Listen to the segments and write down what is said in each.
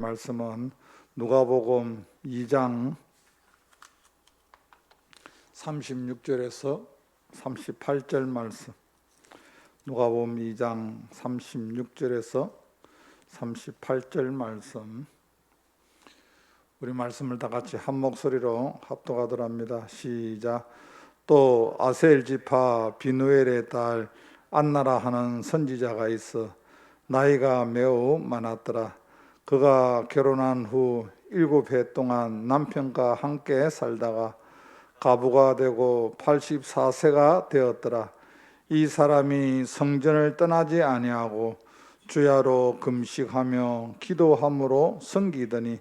말씀은 누가복음 2장 36절에서 38절 말씀. 누가복음 2장 36절에서 38절 말씀. 우리 말씀을 다 같이 한 목소리로 합독하도록 합니다. 시작. 또 아셀 지파 비누엘의 딸 안나라 하는 선지자가 있어 나이가 매우 많았더라. 그가 결혼한 후 7해 동안 남편과 함께 살다가 과부가 되고 84세가 되었더라. 이 사람이 성전을 떠나지 아니하고 주야로 금식하며 기도함으로 섬기더니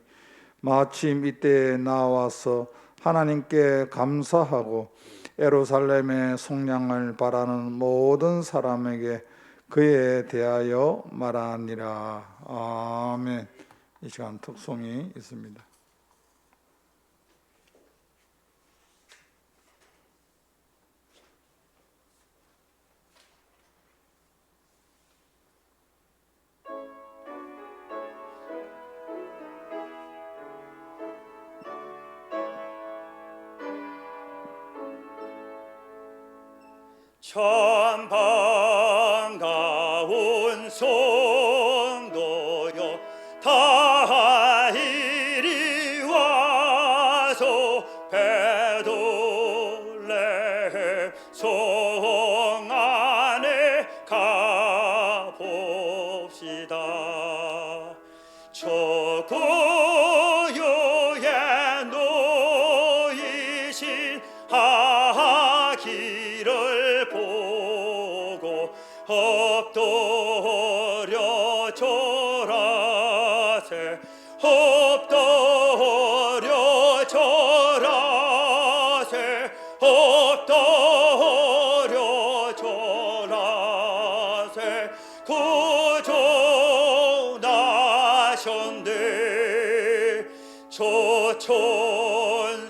마침 이때에 나와서 하나님께 감사하고 예루살렘의 속량을 바라는 모든 사람에게 그에 대하여 말하니라. 아멘. 이 시간 특송이 있습니다. 참 반가운 성도여 다 이리 와서 베들레헴 성 안에 가봅시다. 저 고요에 놓이신 길을 보고 엎드려 절하세 엎드려 절하세 엎드려 절하세 구주나셨네 저 천사여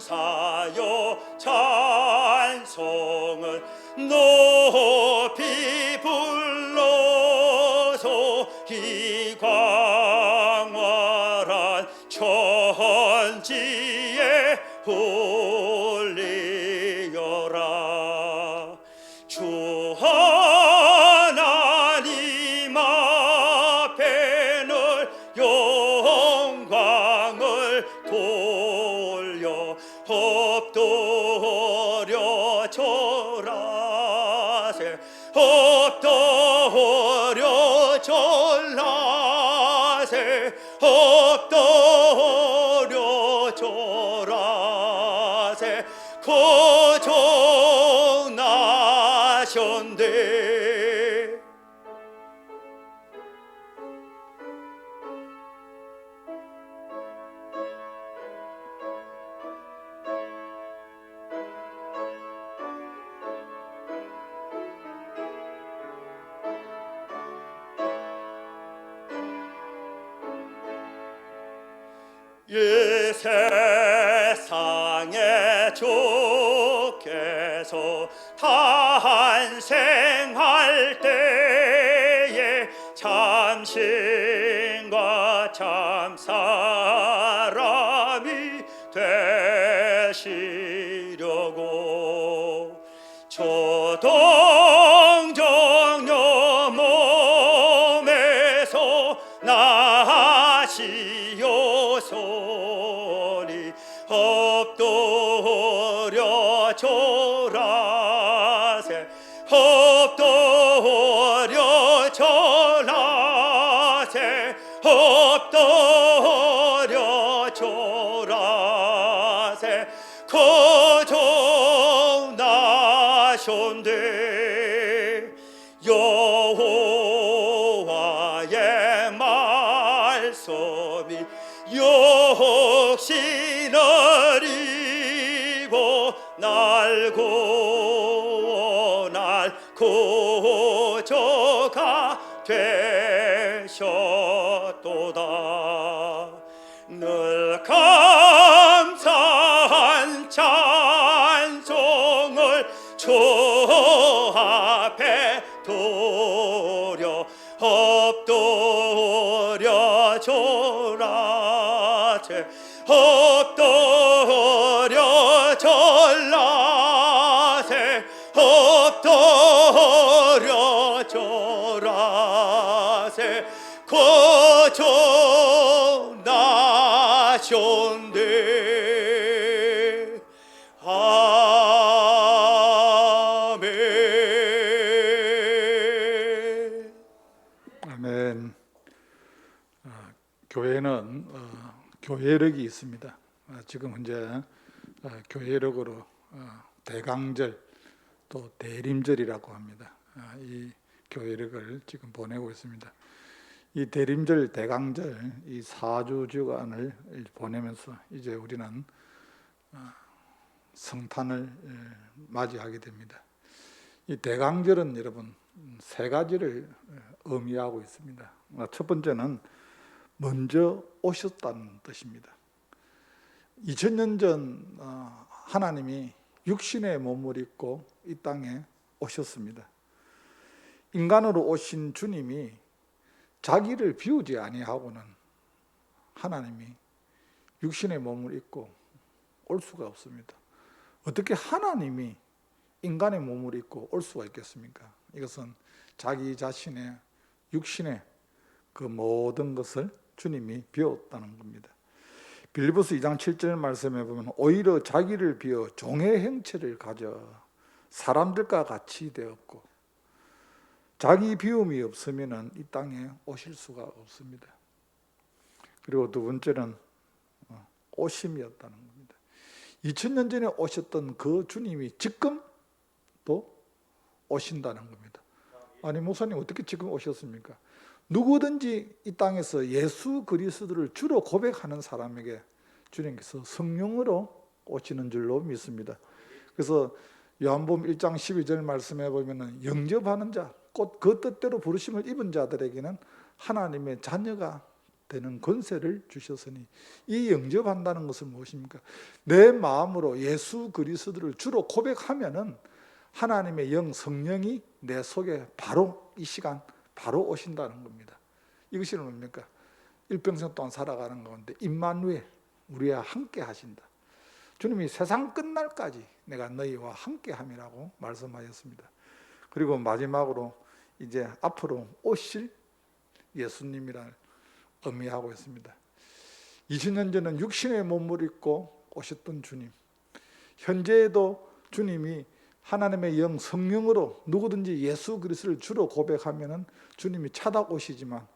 찬송을 높이 불러서 이 광활한 천지에 흘리어라. 주 하나님 앞에는 영광을 돌려 엎드려 절하세 엎드려 절하세 엎드려 절하세 구주나셨네. 이 세상에 주께서 탄생할 때에 참신과 참사람이 되시려고 초동정녀 몸에서 나시오소니 엎드려 절하세 엎드려 절하세 엎드려 절하세 구주나셨네. 여호와의 말씀이 육신을 입어 날 구원할 구주가 되셨도다. 늘 감사한 찬송을 주 앞에 두려 엎드려 절하 졸라세 엎드려 졸라세 엎드려 졸라세 구주 나셨네 아멘. 아멘. 교회는 교회력이 있습니다. 지금 현재 교회력으로 대강절 또 대림절이라고 합니다. 이 교회력을 지금 보내고 있습니다. 이 대림절, 대강절 이 4주 주간을 보내면서 이제 우리는 성탄을 맞이하게 됩니다. 이 대강절은 여러분 세 가지를 의미하고 있습니다. 첫 번째는 먼저 오셨다는 뜻입니다. 2000년 전 하나님이 육신의 몸을 입고 이 땅에 오셨습니다. 인간으로 오신 주님이 자기를 비우지 아니하고는 하나님이 육신의 몸을 입고 올 수가 없습니다. 어떻게 하나님이 인간의 몸을 입고 올 수가 있겠습니까? 이것은 자기 자신의 육신의 그 모든 것을 주님이 비웠다는 겁니다. 빌립보서 2장 7절 말씀에 보면 오히려 자기를 비워 종의 형체를 가져 사람들과 같이 되었고 자기 비움이 없으면 이 땅에 오실 수가 없습니다. 그리고 두 번째는 오심이었다는 겁니다. 2000년 전에 오셨던 그 주님이 지금 또 오신다는 겁니다. 아니 목사님 어떻게 지금 오셨습니까? 누구든지 이 땅에서 예수 그리스도를 주로 고백하는 사람에게 주님께서 성령으로 오시는 줄로 믿습니다. 그래서 요한복음 1장 12절 말씀해 보면은 영접하는 자, 곧 그 뜻대로 부르심을 입은 자들에게는 하나님의 자녀가 되는 권세를 주셨으니 이 영접한다는 것은 무엇입니까? 내 마음으로 예수 그리스도를 주로 고백하면은 하나님의 영 성령이 내 속에 바로 이 시간 바로 오신다는 겁니다. 이것이 뭡니까? 일평생 동안 살아가는 가운데 임마누엘 우리와 함께 하신다. 주님이 세상 끝날까지 내가 너희와 함께 함이라고 말씀하셨습니다. 그리고 마지막으로 이제 앞으로 오실 예수님이라 의미하고 있습니다. 20년 전은 육신의 몸을 입고 오셨던 주님, 현재에도 주님이 하나님의 영 성령으로 누구든지 예수 그리스도를 주로 고백하면은 주님이 찾아오시지만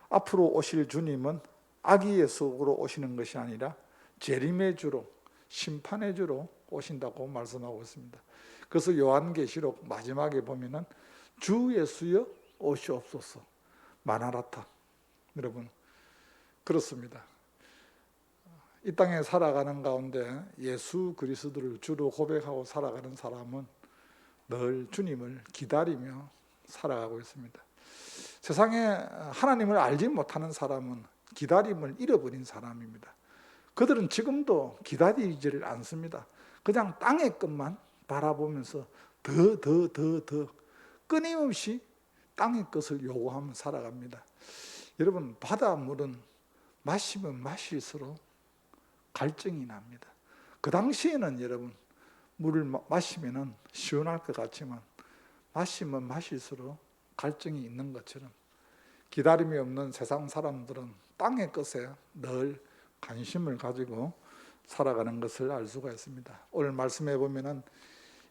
앞으로 오실 주님은 아기의 속으로 오시는 것이 아니라 재림의 주로 심판의 주로 오신다고 말씀하고 있습니다. 그래서 요한계시록 마지막에 보면은 주 예수여 오시옵소서 마나라타. 여러분 그렇습니다. 이 땅에 살아가는 가운데 예수 그리스도를 주로 고백하고 살아가는 사람은 늘 주님을 기다리며 살아가고 있습니다. 세상에 하나님을 알지 못하는 사람은 기다림을 잃어버린 사람입니다. 그들은 지금도 기다리지를 않습니다. 그냥 땅의 것만 바라보면서 더 끊임없이 땅의 것을 요구하며 살아갑니다. 여러분 바닷물은 마시면 마실수록 갈증이 납니다. 그 당시에는 여러분 물을 마시면 시원할 것 같지만 마시면 마실수록 갈증이 있는 것처럼 기다림이 없는 세상 사람들은 땅의 것에 늘 관심을 가지고 살아가는 것을 알 수가 있습니다. 오늘 말씀해 보면은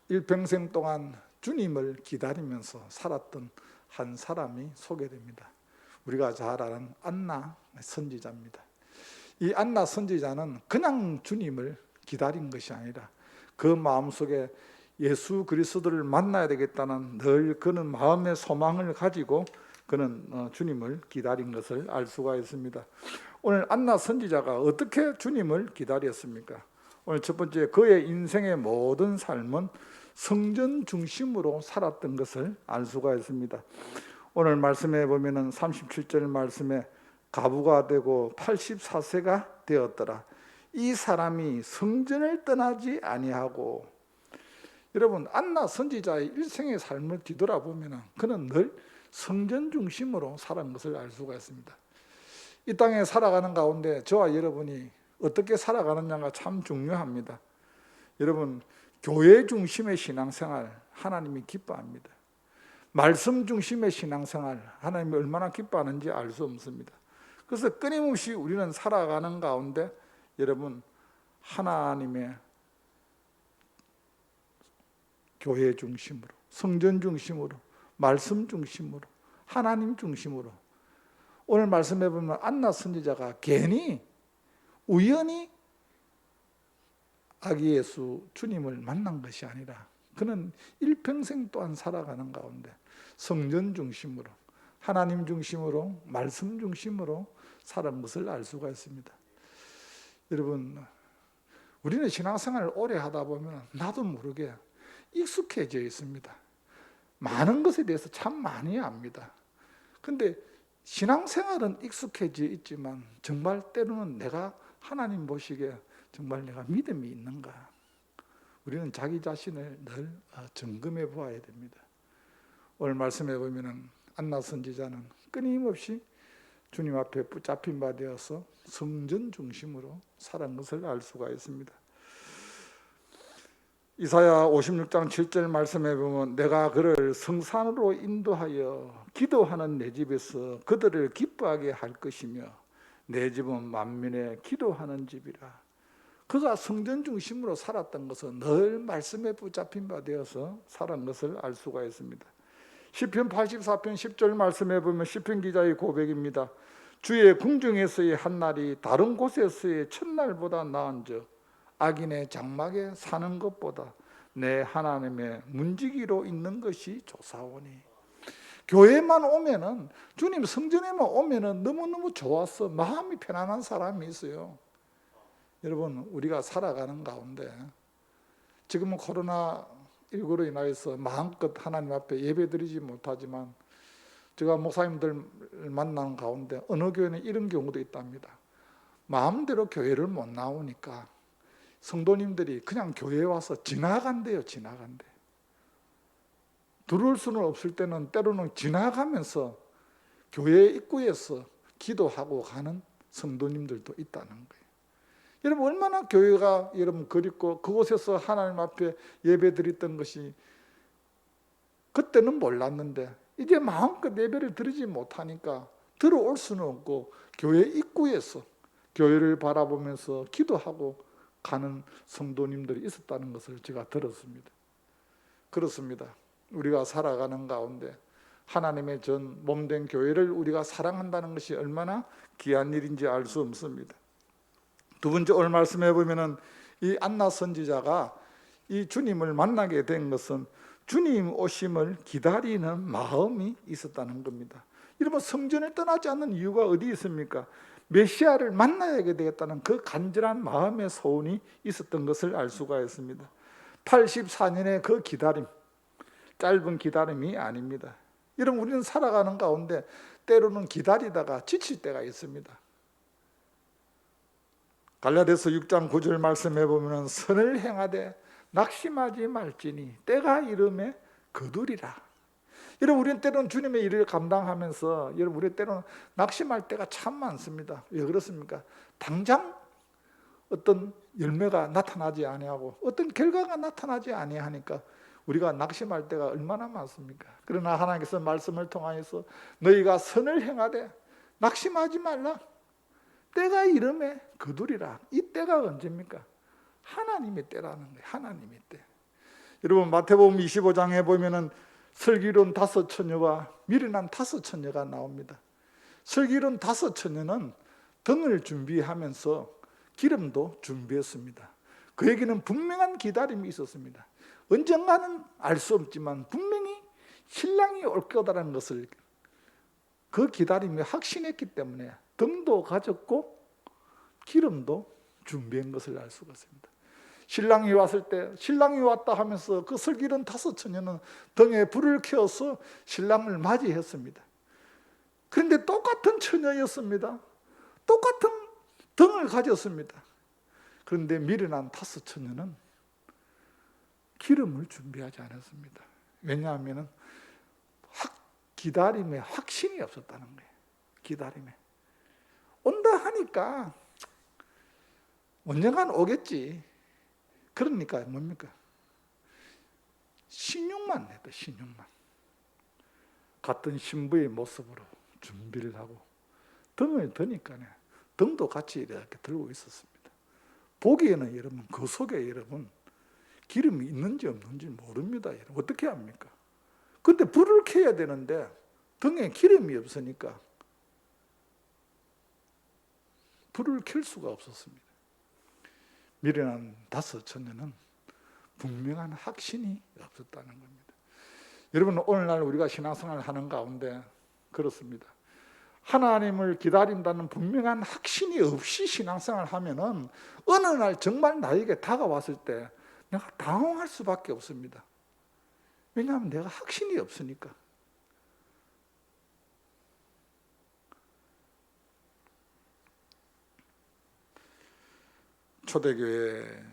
일평생 동안 주님을 기다리면서 살았던 한 사람이 소개됩니다. 우리가 잘 아는 안나 선지자입니다. 이 안나 선지자는 그냥 주님을 기다린 것이 아니라 그 마음속에 예수 그리스도를 만나야 되겠다는 늘 그는 마음의 소망을 가지고 그는 주님을 기다린 것을 알 수가 있습니다. 오늘 안나 선지자가 어떻게 주님을 기다렸습니까? 오늘 첫 번째 그의 인생의 모든 삶은 성전 중심으로 살았던 것을 알 수가 있습니다. 오늘 말씀해 보면은 37절 말씀에 가부가 되고 84세가 되었더라. 이 사람이 성전을 떠나지 아니하고. 여러분 안나 선지자의 일생의 삶을 뒤돌아보면 그는 늘 성전 중심으로 살아간 것을 알 수가 있습니다. 이 땅에 살아가는 가운데 저와 여러분이 어떻게 살아가느냐가 참 중요합니다. 여러분, 교회 중심의 신앙생활 하나님이 기뻐합니다. 말씀 중심의 신앙생활 하나님이 얼마나 기뻐하는지 알 수 없습니다. 그래서 끊임없이 우리는 살아가는 가운데 여러분, 하나님의 교회 중심으로, 성전 중심으로, 말씀 중심으로, 하나님 중심으로. 오늘 말씀해 보면 안나 선지자가 괜히 우연히 아기 예수 주님을 만난 것이 아니라 그는 일평생 또한 살아가는 가운데 성전 중심으로, 하나님 중심으로, 말씀 중심으로 살은 것을 알 수가 있습니다. 여러분, 우리는 신앙생활을 오래 하다 보면 나도 모르게 익숙해져 있습니다. 많은 것에 대해서 참 많이 압니다. 근데 신앙생활은 익숙해져 있지만 정말 때로는 내가 하나님 보시기에 정말 내가 믿음이 있는가? 우리는 자기 자신을 늘 점검해 보아야 됩니다. 오늘 말씀해 보면은 안나 선지자는 끊임없이 주님 앞에 붙잡힌 바 되어서 성전 중심으로 살은 것을 알 수가 있습니다. 이사야 56장 7절 말씀해 보면 내가 그를 성산으로 인도하여 기도하는 내 집에서 그들을 기뻐하게 할 것이며 내 집은 만민의 기도하는 집이라. 그가 성전 중심으로 살았던 것은 늘 말씀에 붙잡힌 바 되어서 살은 것을 알 수가 있습니다. 시편 84편 10절 말씀해 보면 시편 기자의 고백입니다. 주의 궁중에서의 한날이 다른 곳에서의 첫날보다 나은즉 악인의 장막에 사는 것보다 내 하나님의 문지기로 있는 것이 좋사오니. 교회만 오면은, 주님 성전에만 오면은 너무너무 좋아서 마음이 편안한 사람이 있어요. 여러분, 우리가 살아가는 가운데 지금은 코로나19로 인하여서 마음껏 하나님 앞에 예배드리지 못하지만 제가 목사님들 만나는 가운데 어느 교회는 이런 경우도 있답니다. 마음대로 교회를 못 나오니까 성도님들이 그냥 교회에 와서 지나간대요. 지나간대. 들어올 수는 없을 때는 때로는 지나가면서 교회 입구에서 기도하고 가는 성도님들도 있다는 거예요. 여러분, 얼마나 교회가 여러분 그립고 그곳에서 하나님 앞에 예배드렸던 것이 그때는 몰랐는데 이제 마음껏 예배를 드리지 못하니까 들어올 수는 없고 교회 입구에서 교회를 바라보면서 기도하고 가는 성도님들이 있었다는 것을 제가 들었습니다. 그렇습니다. 우리가 살아가는 가운데 하나님의 전 몸된 교회를 우리가 사랑한다는 것이 얼마나 귀한 일인지 알 수 없습니다. 두 번째 오늘 말씀해 보면은 이 안나 선지자가 이 주님을 만나게 된 것은 주님 오심을 기다리는 마음이 있었다는 겁니다. 여러분, 성전을 떠나지 않는 이유가 어디 있습니까? 메시아를 만나야 되겠다는 그 간절한 마음의 소원이 있었던 것을 알 수가 있습니다. 84년의 그 기다림, 짧은 기다림이 아닙니다. 여러분, 우리는 살아가는 가운데 때로는 기다리다가 지칠 때가 있습니다. 갈라디아서 6장 9절 말씀해 보면 선을 행하되 낙심하지 말지니 때가 이름에 거두리라. 여러분, 우리는 때로는 주님의 일을 감당하면서 여러분, 우리 때로는 낙심할 때가 참 많습니다. 왜 그렇습니까? 당장 어떤 열매가 나타나지 아니하고 어떤 결과가 나타나지 아니하니까 우리가 낙심할 때가 얼마나 많습니까? 그러나 하나님께서 말씀을 통하여서 너희가 선을 행하되 낙심하지 말라. 때가 이름에 거두리라. 이 때가 언제입니까? 하나님의 때라는 거예요. 하나님의 때. 여러분, 마태복음 25장에 보면은 슬기로운 5 처녀와 미련한 5 처녀가 나옵니다. 슬기로운 5 처녀는 등을 준비하면서 기름도 준비했습니다. 그에게는 분명한 기다림이 있었습니다. 언젠가는 알 수 없지만 분명히 신랑이 올 거다라는 것을 그 기다림에 확신했기 때문에 등도 가졌고 기름도 준비한 것을 알 수가 있습니다. 신랑이 왔을 때 신랑이 왔다 하면서 그 슬기로운 5 처녀는 등에 불을 켜서 신랑을 맞이했습니다. 그런데 똑같은 처녀였습니다. 똑같은 등을 가졌습니다. 그런데 미련한 5 처녀는 기름을 준비하지 않았습니다. 왜냐하면 기다림에 확신이 없었다는 거예요. 기다림에 온다 하니까 언젠간 오겠지. 그러니까 뭡니까? 신용만 했다. 신용만. 같은 신부의 모습으로 준비를 하고 등을 드니까 등도 같이 이렇게 들고 있었습니다. 보기에는 여러분 그 속에 여러분 기름이 있는지 없는지 모릅니다. 여러분 어떻게 합니까? 근데 불을 켜야 되는데 등에 기름이 없으니까 불을 켤 수가 없었습니다. 미련한 다섯 처녀는 분명한 확신이 없었다는 겁니다. 여러분 오늘날 우리가 신앙생활을 하는 가운데 그렇습니다. 하나님을 기다린다는 분명한 확신이 없이 신앙생활을 하면은 어느 날 정말 나에게 다가왔을 때 내가 당황할 수밖에 없습니다. 왜냐하면 내가 확신이 없으니까. 초대교회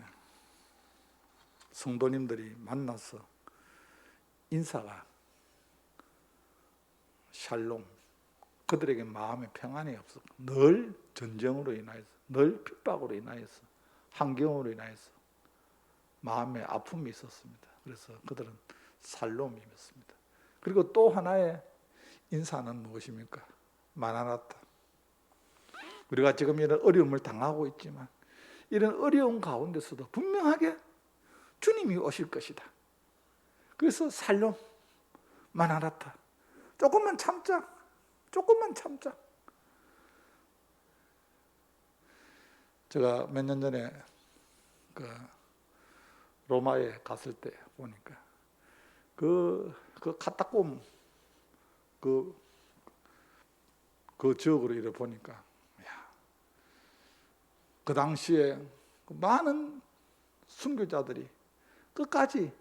성도님들이 만나서 인사가 샬롬, 그들에게 마음의 평안이 없었고 늘 전쟁으로 인하여서, 늘 핍박으로 인하여서, 환경으로 인하여서 마음의 아픔이 있었습니다. 그래서 그들은 살롬이 입었습니다. 그리고 또 하나의 인사는 무엇입니까? 마나나타. 우리가 지금 이런 어려움을 당하고 있지만 이런 어려운 가운데서도 분명하게 주님이 오실 것이다. 그래서 살롬, 마나나타. 조금만 참자. 조금만 참자. 제가 몇 년 전에 로마에 갔을 때 보니까 그 카타콤 그 지역으로 이래 보니까 그 당시에 많은 순교자들이 끝까지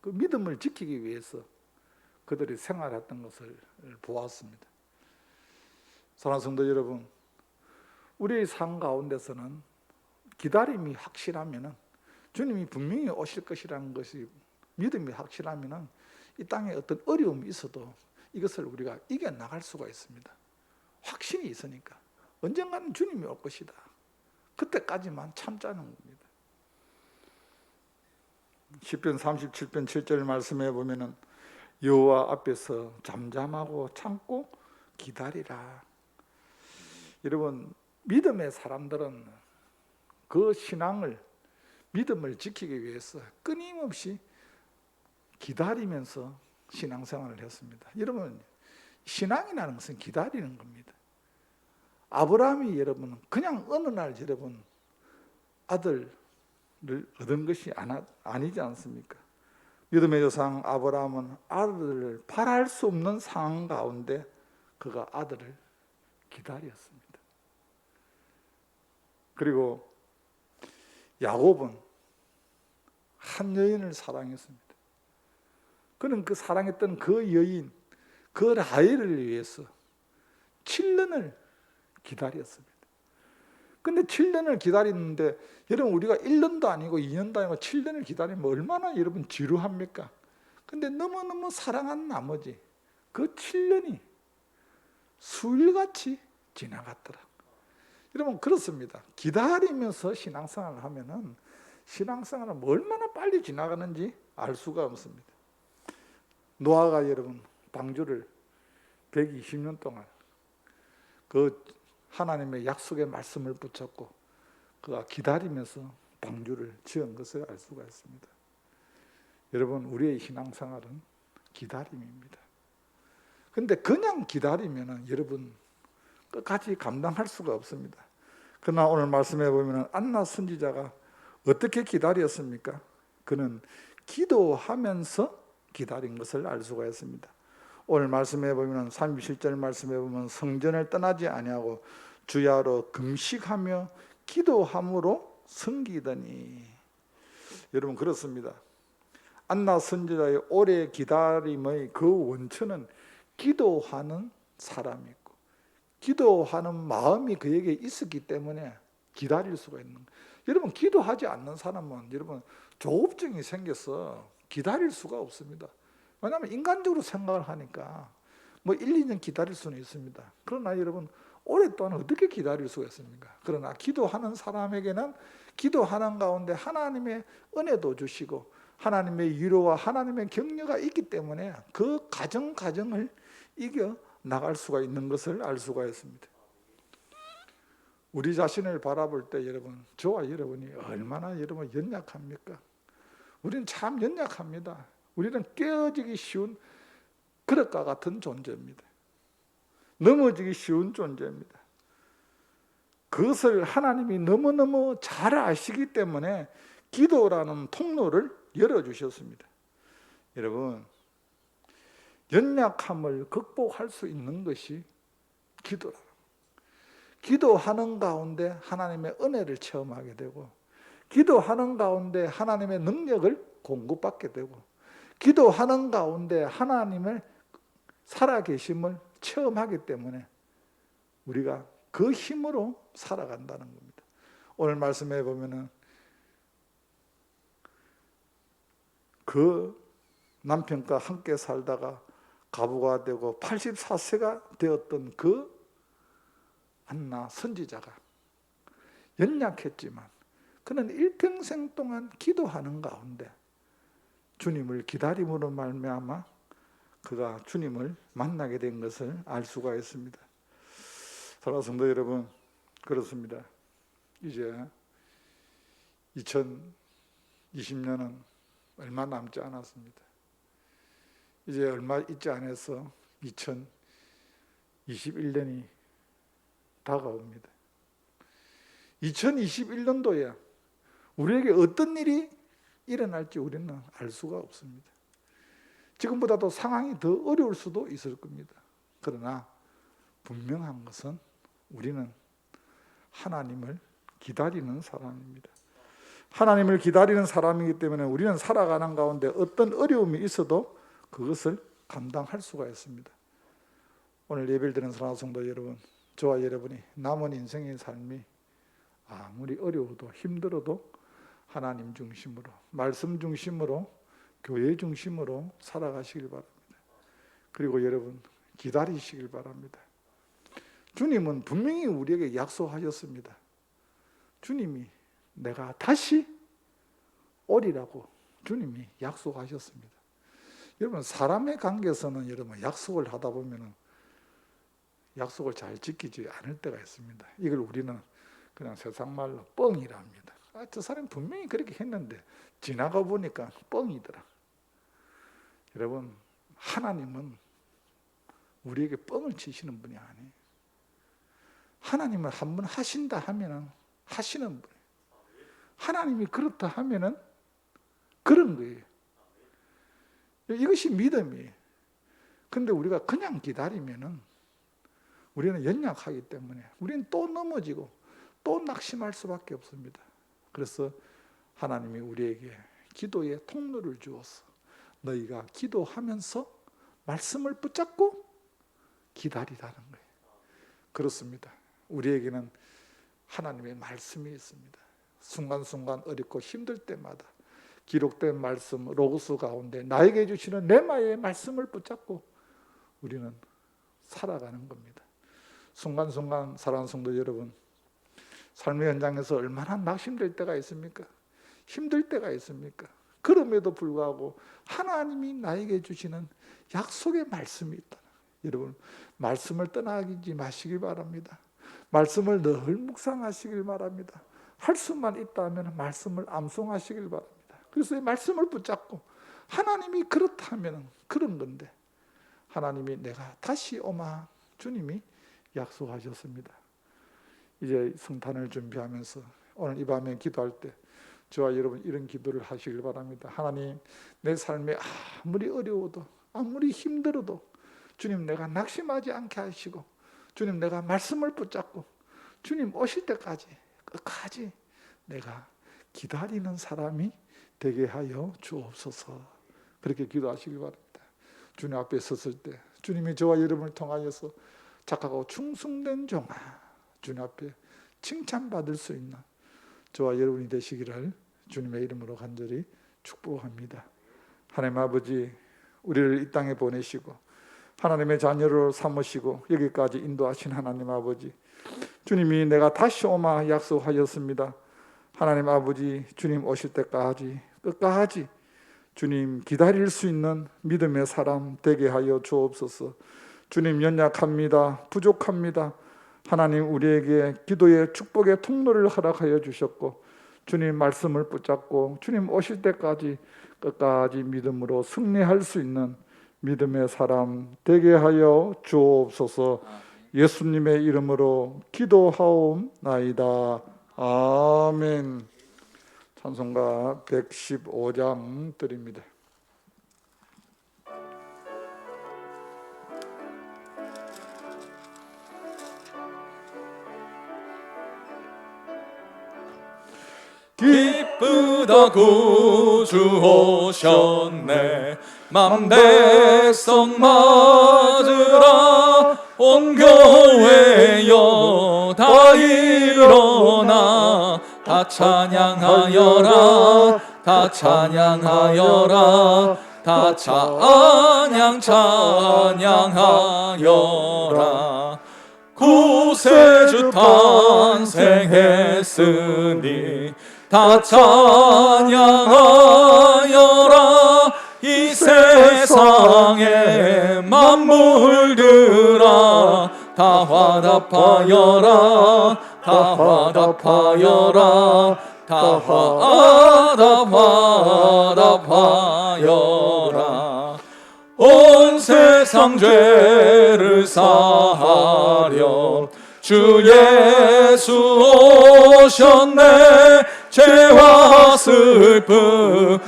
그 믿음을 지키기 위해서 그들이 생활했던 것을 보았습니다. 사랑하는 성도 여러분, 우리의 삶 가운데서는 기다림이 확실하면은 주님이 분명히 오실 것이라는 것이 믿음이 확실하면은 이 땅에 어떤 어려움이 있어도 이것을 우리가 이겨나갈 수가 있습니다. 확신이 있으니까 언젠가는 주님이 올 것이다. 그때까지만 참자는 겁니다. 시편 37편 7절 말씀해 보면은 여호와 앞에서 잠잠하고 참고 기다리라. 여러분 믿음의 사람들은 그 신앙을 믿음을 지키기 위해서 끊임없이 기다리면서 신앙생활을 했습니다. 여러분 신앙이라는 것은 기다리는 겁니다. 아브라함이 여러분 그냥 어느 날 여러분 아들을 얻은 것이 아니지 않습니까? 믿음의 조상 아브라함은 아들을 바랄 수 없는 상황 가운데 그가 아들을 기다렸습니다. 그리고 야곱은 한 여인을 사랑했습니다. 그는 그 사랑했던 그 여인, 그 라헬을 위해서 7년을 기다렸습니다. 근데 7년을 기다리는데 여러분 우리가 1년도 아니고 2년도 아니고 7년을 기다리면 얼마나 여러분 지루합니까? 근데 너무너무 사랑한 나머지 그 7년이 수일같이 지나갔더라. 여러분 그렇습니다. 기다리면서 신앙생활을 하면은 신앙생활은 얼마나 빨리 지나가는지 알 수가 없습니다. 노아가 여러분 방주를 120년 동안 그 하나님의 약속의 말씀을 붙잡고 그가 기다리면서 방주를 지은 것을 알 수가 있습니다. 여러분 우리의 신앙생활은 기다림입니다. 근데 그냥 기다리면은 여러분 끝까지 감당할 수가 없습니다. 그러나 오늘 말씀해 보면 안나 선지자가 어떻게 기다렸습니까? 그는 기도하면서 기다린 것을 알 수가 있습니다. 오늘 말씀해 보면 37절 말씀해 보면 성전을 떠나지 아니하고 주야로 금식하며 기도함으로 섬기더니. 여러분 그렇습니다. 안나 선지자의 오래 기다림의 그 원천은 기도하는 사람이 있고 기도하는 마음이 그에게 있었기 때문에 기다릴 수가 있는 거예요. 여러분 기도하지 않는 사람은 여러분 조급증이 생겨서 기다릴 수가 없습니다. 왜냐하면 인간적으로 생각을 하니까 뭐 1, 2년 기다릴 수는 있습니다. 그러나 여러분 오랫동안 어떻게 기다릴 수가 있습니까? 그러나 기도하는 사람에게는 기도하는 가운데 하나님의 은혜도 주시고 하나님의 위로와 하나님의 격려가 있기 때문에 그 가정을 이겨 나갈 수가 있는 것을 알 수가 있습니다. 우리 자신을 바라볼 때 여러분, 저와 여러분이 얼마나 여러분 연약합니까? 우리는 참 연약합니다. 우리는 깨어지기 쉬운 그릇과 같은 존재입니다. 넘어지기 쉬운 존재입니다. 그것을 하나님이 너무너무 잘 아시기 때문에 기도라는 통로를 열어주셨습니다. 여러분, 연약함을 극복할 수 있는 것이 기도라. 기도하는 가운데 하나님의 은혜를 체험하게 되고, 기도하는 가운데 하나님의 능력을 공급받게 되고, 기도하는 가운데 하나님의 살아계심을 체험하기 때문에 우리가 그 힘으로 살아간다는 겁니다. 오늘 말씀해 보면은 그 남편과 함께 살다가 가부가 되고 84세가 되었던 그 안나 선지자가 연약했지만 그는 일평생 동안 기도하는 가운데 주님을 기다림으로 말미암아 그가 주님을 만나게 된 것을 알 수가 있습니다. 사랑하는 성도 여러분, 그렇습니다. 이제 2020년은 얼마 남지 않았습니다. 이제 얼마 있지 않아서 2021년이 다가옵니다. 2021년도에 우리에게 어떤 일이 일어날지 우리는 알 수가 없습니다. 지금보다도 상황이 더 어려울 수도 있을 겁니다. 그러나 분명한 것은 우리는 하나님을 기다리는 사람입니다. 하나님을 기다리는 사람이기 때문에 우리는 살아가는 가운데 어떤 어려움이 있어도 그것을 감당할 수가 있습니다. 오늘 예배를 드리는 사랑하는 성도 여러분, 저와 여러분이 남은 인생의 삶이 아무리 어려워도 힘들어도 하나님 중심으로, 말씀 중심으로, 교회 중심으로 살아가시길 바랍니다. 그리고 여러분 기다리시길 바랍니다. 주님은 분명히 우리에게 약속하셨습니다. 주님이 내가 다시 오리라고 주님이 약속하셨습니다. 여러분 사람의 관계에서는 여러분 약속을 하다 보면 약속을 잘 지키지 않을 때가 있습니다. 이걸 우리는 그냥 세상 말로 뻥이라 합니다. 저 사람이 분명히 그렇게 했는데 지나가 보니까 뻥이더라. 여러분 하나님은 우리에게 뻥을 치시는 분이 아니에요. 하나님은 한 번 하신다 하면은 하시는 분이에요. 하나님이 그렇다 하면은 그런 거예요. 이것이 믿음이에요. 근데 우리가 그냥 기다리면은 우리는 연약하기 때문에 우리는 또 넘어지고 또 낙심할 수밖에 없습니다. 그래서 하나님이 우리에게 기도의 통로를 주어서 너희가 기도하면서 말씀을 붙잡고 기다리라는 거예요. 그렇습니다. 우리에게는 하나님의 말씀이 있습니다. 순간순간 어렵고 힘들 때마다 기록된 말씀 로고스 가운데 나에게 주시는 레마의 말씀을 붙잡고 우리는 살아가는 겁니다. 순간순간 사랑하는 성도 여러분, 삶의 현장에서 얼마나 낙심될 때가 있습니까? 힘들 때가 있습니까? 그럼에도 불구하고 하나님이 나에게 주시는 약속의 말씀이 있다. 여러분 말씀을 떠나지 마시길 바랍니다. 말씀을 늘 묵상하시길 바랍니다. 할 수만 있다면 말씀을 암송하시길 바랍니다. 그래서 이 말씀을 붙잡고 하나님이 그렇다면 그런 건데 하나님이 내가 다시 오마 주님이 약속하셨습니다. 이제 성탄을 준비하면서 오늘 이 밤에 기도할 때 저와 여러분 이런 기도를 하시길 바랍니다. 하나님 내 삶에 아무리 어려워도 아무리 힘들어도 주님 내가 낙심하지 않게 하시고 주님 내가 말씀을 붙잡고 주님 오실 때까지 끝까지 내가 기다리는 사람이 되게 하여 주옵소서. 그렇게 기도하시길 바랍니다. 주님 앞에 섰을 때 주님이 저와 여러분을 통하여서 착하고 충성된 종아 주님 앞에 칭찬받을 수 있는 저와 여러분이 되시기를 주님의 이름으로 간절히 축복합니다. 하나님 아버지 우리를 이 땅에 보내시고 하나님의 자녀를 삼으시고 여기까지 인도하신 하나님 아버지, 주님이 내가 다시 오마 약속하였습니다. 하나님 아버지, 주님 오실 때까지 끝까지 주님 기다릴 수 있는 믿음의 사람 되게 하여 주옵소서. 주님, 연약합니다. 부족합니다. 하나님, 우리에게 기도의 축복의 통로를 허락하여 주셨고, 주님 말씀을 붙잡고 주님 오실 때까지 끝까지 믿음으로 승리할 수 있는 믿음의 사람 되게 하여 주옵소서. 예수님의 이름으로 기도하옵나이다. 아멘. 찬송가 115장 드립니다. 기쁘다 구주 오셨네. 만 백성 맞으라. 온 교회여 다 일어나. 다 찬양하여라. 다 찬양하여라. 다 찬양하여라. 구세주 탄생했으니 다 찬양하여라. 이 세상의 만물들아 다 화답하여라. 다 화답하여라. 다 화답하여라. 온 세상 죄를 사하려 주 예수 오셨네. 죄와 슬픔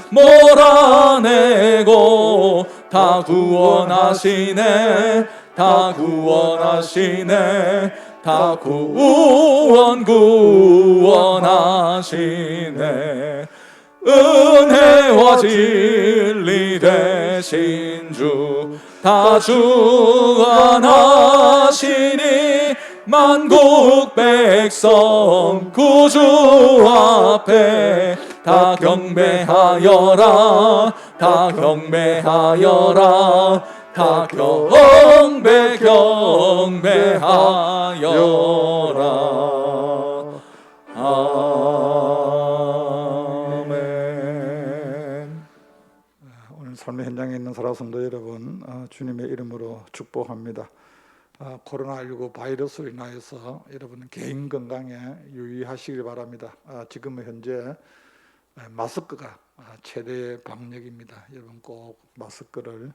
몰아내고 다 구원하시네. 다 구원하시네. 다 구원하시네. 은혜와 진리 되신 주 다 주관하시니 만국 백성 구주 앞에 다 경배하여라. 다 경배하여라. 다 경배하여라. 아멘. 오늘 삶의 현장에 있는 사랑하는 성도 여러분, 주님의 이름으로 축복합니다. 코로나19 바이러스로 인하여서 여러분 개인 건강에 유의하시길 바랍니다. 지금은 현재 마스크가 최대 방역입니다. 여러분 꼭 마스크를